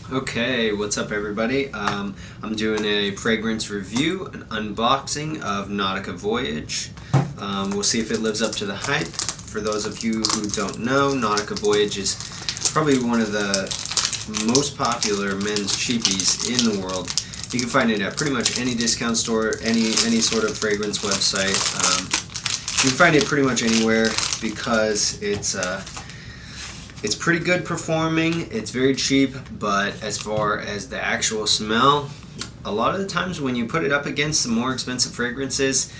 Okay, what's up everybody? I'm doing a fragrance review, an unboxing of Nautica Voyage. We'll see if it lives up to the hype. For those of you who don't know, Nautica Voyage is probably one of the most popular men's cheapies in the world. You can find it at pretty much any discount store, any sort of fragrance website. You can find it pretty much anywhere because it's pretty good performing, it's very cheap, but as far as the actual smell, a lot of the times when you put it up against the more expensive fragrances,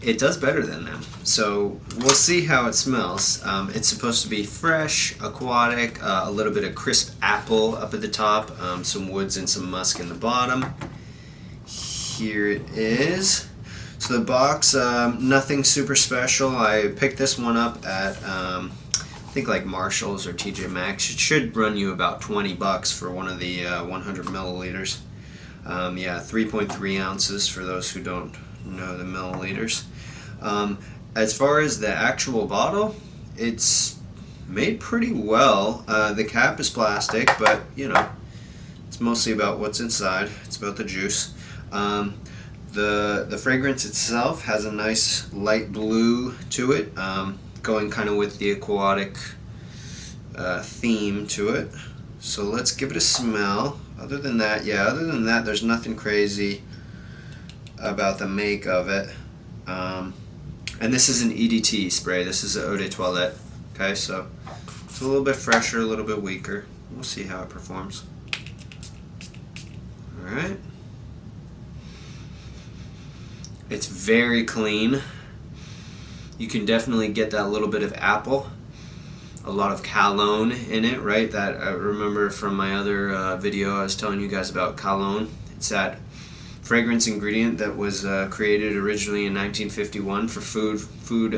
it does better than them. So we'll see how it smells. It's supposed to be fresh, aquatic, a little bit of crisp apple up at the top, some woods and some musk in the bottom. Here it is. So the box, nothing super special. I picked this one up at I think like Marshall's or TJ Maxx. It should run you about $20 for one of the 100 milliliters. Yeah, 3.3 ounces for those who don't know the milliliters. As far as the actual bottle, it's made pretty well. The cap is plastic, but you know, it's mostly about what's inside. It's about the juice. The fragrance itself has a nice light blue to it. Going kind of with the aquatic theme to it. So let's give it a smell. Other than that, there's nothing crazy about the make of it. And this is an EDT spray. This is an eau de toilette. Okay, so it's a little bit fresher, a little bit weaker. We'll see how it performs. Alright. It's very clean. You can definitely get that little bit of apple, a lot of cologne in it, right? That I remember from my other video I was telling you guys about cologne. It's that fragrance ingredient that was created originally in 1951 for food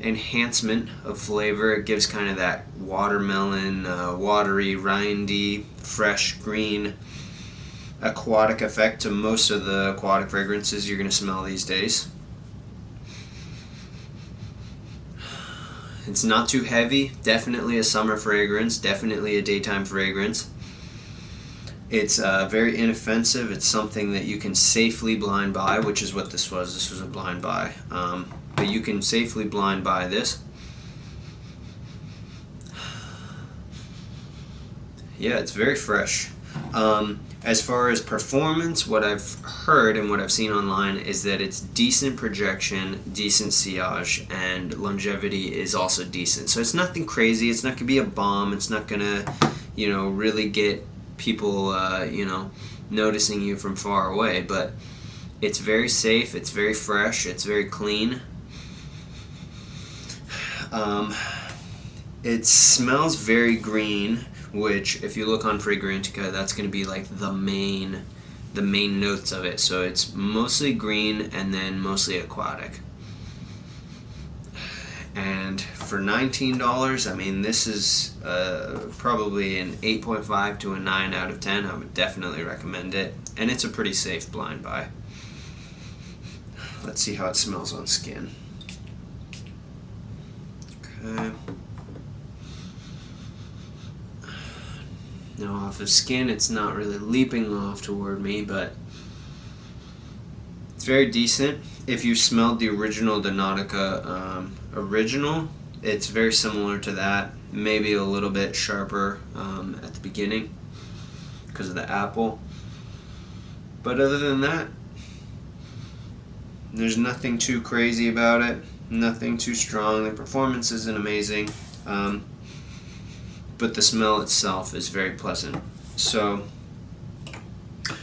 enhancement of flavor. It gives kind of that watermelon, watery, rindy, fresh, green, aquatic effect to most of the aquatic fragrances you're going to smell these days. It's not too heavy, definitely a summer fragrance, definitely a daytime fragrance. It's very inoffensive. It's something that you can safely blind buy, which is what this was. This was a blind buy. But you can safely blind buy this. Yeah, it's very fresh. As far as performance, what I've heard and what I've seen online is that it's decent projection, decent sillage, and longevity is also decent. So it's nothing crazy. It's not going to be a bomb. It's not going to, really get people, noticing you from far away. But it's very safe. It's very fresh. It's very clean. It smells very green, which if you look on Fragrantica, that's going to be like the main notes of it. So it's mostly green and then mostly aquatic. And for $19, I mean, this is probably an 8.5 to a 9 out of 10. I would definitely recommend it. And it's a pretty safe blind buy. Let's see how it smells on skin. Okay. Now off of skin, it's not really leaping off toward me, but it's very decent. If you smelled the original Nautica original, it's very similar to that. Maybe a little bit sharper at the beginning because of the apple. But other than that, there's nothing too crazy about it. Nothing too strong. The performance isn't amazing. But the smell itself is very pleasant. So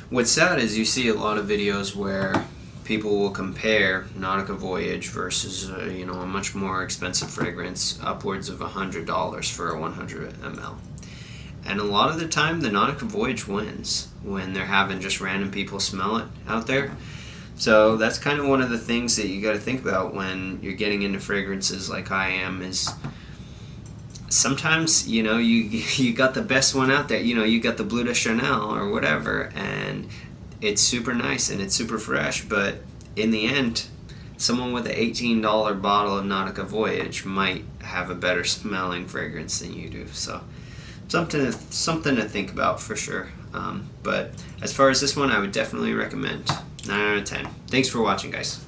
what's sad is you see a lot of videos where people will compare Nautica Voyage versus a much more expensive fragrance, upwards of $100 for a 100 ml. And a lot of the time the Nautica Voyage wins when they're having just random people smell it out there. So that's kind of one of the things that you got to think about when you're getting into fragrances like I am, is sometimes, you got the best one out there. You got the Bleu de Chanel or whatever, and it's super nice and it's super fresh, but in the end, someone with an $18 bottle of Nautica Voyage might have a better smelling fragrance than you do. So something to think about for sure. But as far as this one, I would definitely recommend 9 out of 10. Thanks for watching, guys.